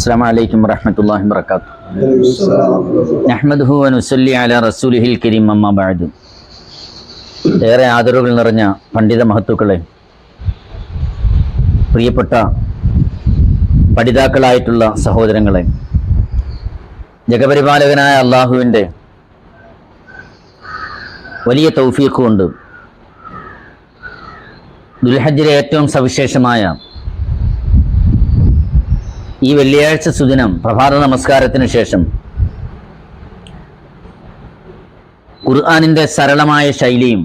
അസ്സലാമു അലൈക്കും വറഹ്മത്തുള്ളാഹി വബറകാതുഹു. നഹ്മദുഹു വനുസല്ലി അലാ റസൂലിഹിൽ കരീം, അമ്മാ ബഅദ്. ഏറെ ആദരവുകൾ നിറഞ്ഞ പണ്ഡിത മഹത്തുക്കളെ, പ്രിയപ്പെട്ട പഠിതാക്കളായിട്ടുള്ള സഹോദരങ്ങളെ, ജഗപരിപാലകനായ അള്ളാഹുവിൻ്റെ വലിയ തൗഫീഖ് കൊണ്ട് ദുൽഹജ്ജിലെ ഏറ്റവും സവിശേഷമായ ഈ വെള്ളിയാഴ്ച സുദിനം പ്രഭാത നമസ്കാരത്തിന് ശേഷം ഖുർആനിൻ്റെ സരളമായ ശൈലിയും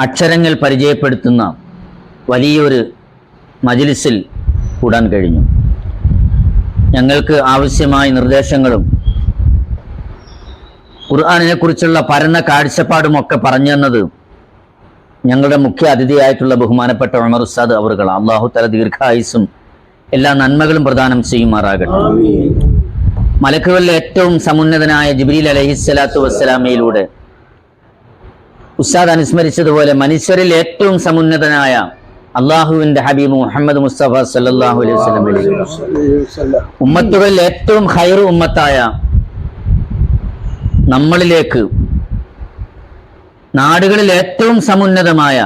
അക്ഷരങ്ങൾ പരിചയപ്പെടുത്തുന്ന വലിയൊരു മജ്ലിസിൽ കൂടാൻ കഴിഞ്ഞു. ഞങ്ങൾക്ക് ആവശ്യമായ നിർദ്ദേശങ്ങളും ഖുർആനിനെ കുറിച്ചുള്ള പരന്ന കാഴ്ചപ്പാടുമൊക്കെ പറഞ്ഞു തന്നത് ഞങ്ങളുടെ മുഖ്യ അതിഥിയായിട്ടുള്ള ബഹുമാനപ്പെട്ട ഉമർ ഉസ്താദ് അവറുകളാണ്. അല്ലാഹു തആല ദീർഘായുസ്സും എല്ലാ നന്മകളും പ്രദാനം ചെയ്യുമാറാകട്ടെ. മലക്കുകളിലെ ഏറ്റവും സമുന്നതനായ ജിബ്രീൽ അലൈഹിസ്സലാത്തു വസ്സലാമയിലൂടെ ഉസ്താദ് അനുസ്മരിച്ചതുപോലെ മനുഷ്യരിൽ ഏറ്റവും സമുന്നതനായ അള്ളാഹുവിന്റെ ഹബീബ് മുഹമ്മദ് മുസ്തഫ സല്ലല്ലാഹു അലൈഹി വസല്ലം ഉമ്മത്തുകളിൽ ഏറ്റവും ഖൈറു ഉമ്മത്തായ നമ്മളിലേക്ക്, നാടുകളിൽ ഏറ്റവും സമുന്നതമായ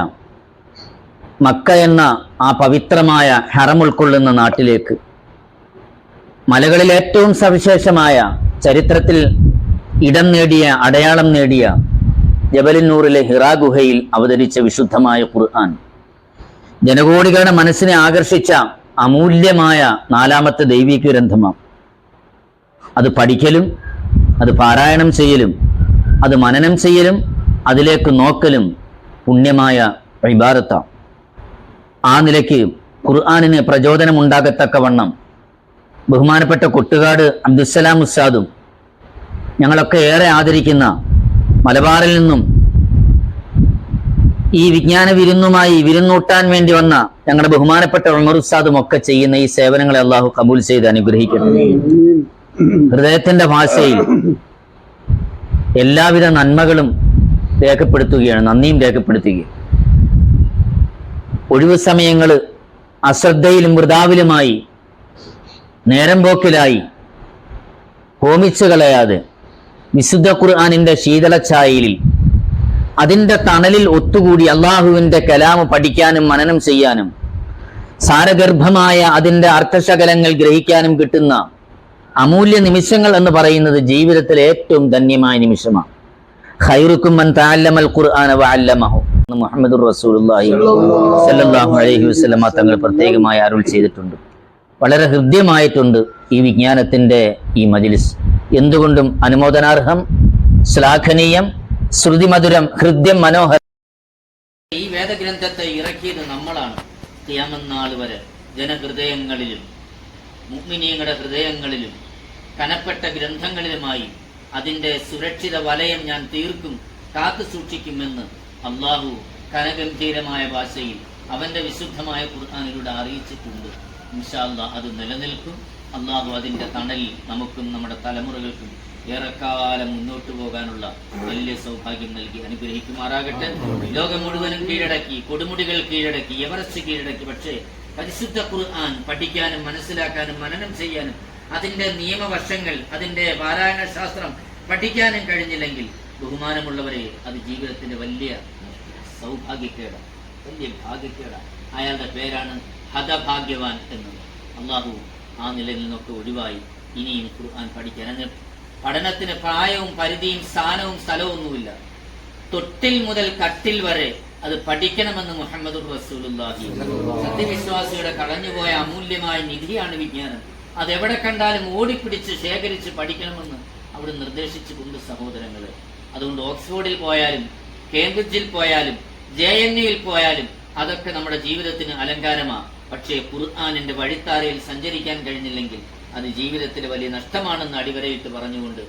മക്ക എന്ന ആ പവിത്രമായ ഹറം ഉൾക്കൊള്ളുന്ന നാട്ടിലേക്ക്, മലകളിൽ ഏറ്റവും സവിശേഷമായ ചരിത്രത്തിൽ ഇടം നേടിയ, അടയാളം നേടിയ ജബലുന്നൂറിലെ ഹിറാ ഗുഹയിൽ അവതരിച്ച വിശുദ്ധമായ ഖുർആൻ ജനകോടികളുടെ മനസ്സിനെ ആകർഷിച്ച അമൂല്യമായ നാലാമത്തെ ദൈവിക ഗ്രന്ഥമാണ്. അത് പഠിക്കലും, അത് പാരായണം ചെയ്യലും, അത് മനനം ചെയ്യലും, അതിലേക്ക് നോക്കലും പുണ്യമായ ഇബാദത്താണ്. ആ നിലയ്ക്ക് ഖുർആനിന് പ്രചോദനമുണ്ടാകത്തക്കവണ്ണം ബഹുമാനപ്പെട്ട കൊട്ടുകാട് അബ്ദുസ്സലാം ഉസ്താദും ഞങ്ങളൊക്കെ ഏറെ ആദരിക്കുന്ന മലബാറിൽ നിന്നും ഈ വിജ്ഞാന വിരുന്നുമായി വിരുന്നൂട്ടാൻ വേണ്ടി വന്ന ഞങ്ങളുടെ ബഹുമാനപ്പെട്ട ഉമർ ഉസ്താദും ഒക്കെ ചെയ്യുന്ന ഈ സേവനങ്ങളെ അള്ളാഹു കബൂൽ ചെയ്ത് അനുഗ്രഹിക്കട്ടെ. ഹൃദയത്തിന്റെ ഭാഷയിൽ എല്ലാവിധ നന്മകളും രേഖപ്പെടുത്തുകയാണ്, നന്ദിയും രേഖപ്പെടുത്തുകയാണ്. ഒഴിവു സമയങ്ങൾ അശ്രദ്ധയിലും വൃഥാവിലുമായി, നേരം പോക്കിലായി ഹോമിച്ചു കളയാതെ വിശുദ്ധ ഖുർആനിന്റെ ശീതളഛായയിൽ അതിൻ്റെ തണലിൽ ഒത്തുകൂടി അള്ളാഹുവിൻ്റെ കലാമ് പഠിക്കാനും മനനം ചെയ്യാനും സാരഗർഭമായ അതിൻ്റെ അർത്ഥശകലങ്ങൾ ഗ്രഹിക്കാനും കിട്ടുന്ന അമൂല്യ നിമിഷങ്ങൾ എന്ന് പറയുന്നത് ജീവിതത്തിലെ ഏറ്റവും ധന്യമായ നിമിഷമാണ്. ഖൈറുക്കും മൻ തഅല്ലമൽ ഖുർആന വഅല്ലമഹു മുഹമ്മദുർ റസൂലുള്ളാഹി സ്വല്ലല്ലാഹു അലൈഹി വസല്ലം തങ്ങൾ പ്രത്യേകമായി അരുൾ ചെയ്തിട്ടുണ്ട്. വളരെ ഹൃദ്യമായിട്ടുണ്ട് ഈ വിജ്ഞാനത്തിൻ്റെ ഈ മജ്ലിസ്. എന്തുകൊണ്ടും അനുമോദനാർഹം, ശ്ലാഘനീയം, ശ്രുതിമധുരം, ഹൃദ്യം, മനോഹരം. ഈ വേദഗ്രന്ഥത്തെ ഇറക്കിയത് നമ്മളാണ്. ഖിയാമത്ത് നാൾ വരെ ജനഹൃദയങ്ങളിലും മുഅ്മിനീങ്ങളുടെ ഹൃദയങ്ങളിലും കനപ്പെട്ട ഗ്രന്ഥങ്ങളിലുമായി അതിൻ്റെ സുരക്ഷിത വലയം ഞാൻ തീർക്കും, കാത്തു സൂക്ഷിക്കുമെന്ന് അള്ളാഹു കനഗംഭീരമായ ഭാഷയിൽ അവന്റെ വിശുദ്ധമായ ഖുർആനിലൂടെ അറിയിച്ചിട്ടുണ്ട്. ഇൻഷാ അല്ലാഹ് അത് നിലനിൽക്കും. അള്ളാഹു അതിൻ്റെ തണലിൽ നമുക്കും നമ്മുടെ തലമുറകൾക്കും ഏറെക്കാലം മുന്നോട്ട് പോകാനുള്ള വലിയ സൗഭാഗ്യം നൽകി അനുഗ്രഹിക്കുമാറാകട്ടെ. ലോകം മുഴുവനും കീഴടക്കി, കൊടുമുടികൾ കീഴടക്കി, എവറസ്റ്റ് കീഴടക്കി. പക്ഷേ പരിശുദ്ധ ഖുർആൻ പഠിക്കാനും മനസ്സിലാക്കാനും മനനം ചെയ്യാനും അതിൻ്റെ നിയമവശങ്ങൾ, അതിൻ്റെ പാരായണ ശാസ്ത്രം പഠിക്കാനും കഴിഞ്ഞില്ലെങ്കിൽ ബഹുമാനമുള്ളവരെ അത് ജീവിതത്തിന്റെ വലിയ സൗഭാഗ്യക്കേടാണ്, വലിയ ഭാഗ്യക്കേടാണ്. അയാളുടെ പേരാണ് ഹതഭാഗ്യവാൻ എന്നത്. അള്ളാഹു ആ നിലയിൽ നിന്നൊക്കെ ഒഴിവായി ഇനിയും ഖുർആൻ പഠിക്കാൻ. പഠനത്തിന് പ്രായവും പരിധിയും സ്ഥാനവും സ്ഥലമൊന്നുമില്ല. തൊട്ടിൽ മുതൽ കട്ടിൽ വരെ അത് പഠിക്കണമെന്ന് മുഹമ്മദുർ റസൂലുള്ളാഹി. സത്യവിശ്വാസിയുടെ കളഞ്ഞുപോയ അമൂല്യമായ നിധിയാണ് വിജ്ഞാനം. അതെവിടെ കണ്ടാലും ഓടിപ്പിടിച്ച് ശേഖരിച്ച് പഠിക്കണമെന്ന് അവിടെ നിർദ്ദേശിച്ചുകൊണ്ട് സഹോദരങ്ങളെ. അതുകൊണ്ട് ഓക്സ്ഫോർഡിൽ പോയാലും കേംബ്രിഡ്ജിൽ പോയാലും JNUവിൽ പോയാലും അതൊക്കെ നമ്മുടെ ജീവിതത്തിന് അലങ്കാരമാണ്. പക്ഷേ ഖുർആനിന്റെ വഴിത്താരയിൽ സഞ്ചരിക്കാൻ കഴിഞ്ഞില്ലെങ്കിൽ അത് ജീവിതത്തിലെ വലിയ നഷ്ടമാണെന്ന് അടിവരയിട്ട് പറഞ്ഞുകൊണ്ട്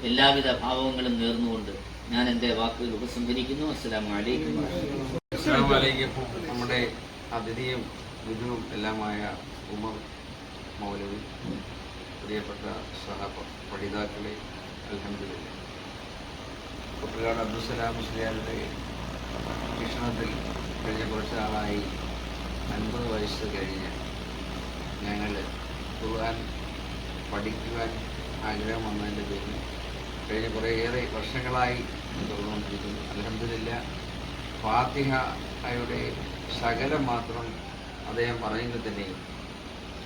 എല്ലാവിധ ഭാവങ്ങളും നേർന്നുകൊണ്ട് ഞാൻ എൻ്റെ വാക്കുകൾ ഉപസംഹരിക്കുന്നു. അസ്സലാമു അലൈക്കും. നമ്മുടെ അതിഥിയും ഗുരുവും എല്ലാമായ ഉമർ മൗലവി, പ്രിയപ്പെട്ട പഠിതാക്കളെ, അൽഹംദുലില്ലാഹ്, കൊട്ടുകാട് അബ്ദുസ്സലാം മുസ്ലിയാരുടെ ശിക്ഷണത്തിൽ കഴിഞ്ഞ കുറച്ച് നാളായി 50 വയസ്സ് കഴിഞ്ഞ് ഞങ്ങൾ ഖുർആൻ പഠിക്കുവാൻ ആഗ്രഹം വന്നതിൻ്റെ പേരിൽ കഴിഞ്ഞ കുറേയേറെ വർഷങ്ങളായി തുടർന്നുകൊണ്ടിരിക്കുന്നു. അൽഹംദുലില്ലാഹ് ഫാത്തിഹയുടെ ശകലം മാത്രം അദ്ദേഹം പറയുന്നത് തന്നെ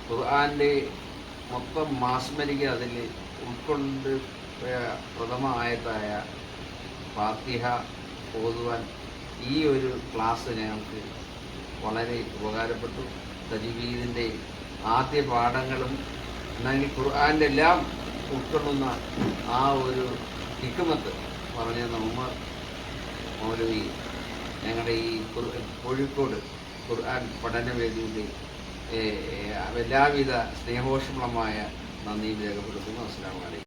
ഖുർആൻ്റെ മൊത്തം മാസ്മരിക അതിൽ ഉൾക്കൊണ്ട് പ്രഥമ ആയത്തായ ഫാത്തിഹ ഓതുവാൻ ഈ ഒരു ക്ലാസ് ഞങ്ങൾക്ക് വളരെ ഉപകാരപ്പെട്ടു. തജ്വീദിൻ്റെ ആദ്യ പാഠങ്ങളും അല്ലെങ്കിൽ ഖുർആൻ്റെ എല്ലാം ഉൾക്കൊള്ളുന്ന ആ ഒരു ഹിക്മത്ത് പറഞ്ഞ ഉമർ മൗലവി ഞങ്ങളുടെ ഈ കോഴിക്കോട് ഖുർആൻ പഠനവേദിയുടെ എല്ലാവിധ സ്നേഹോഷ്മളമായ നന്ദിയും രേഖപ്പെടുത്തുന്നു. അസ്സലാമു അലൈക്കും.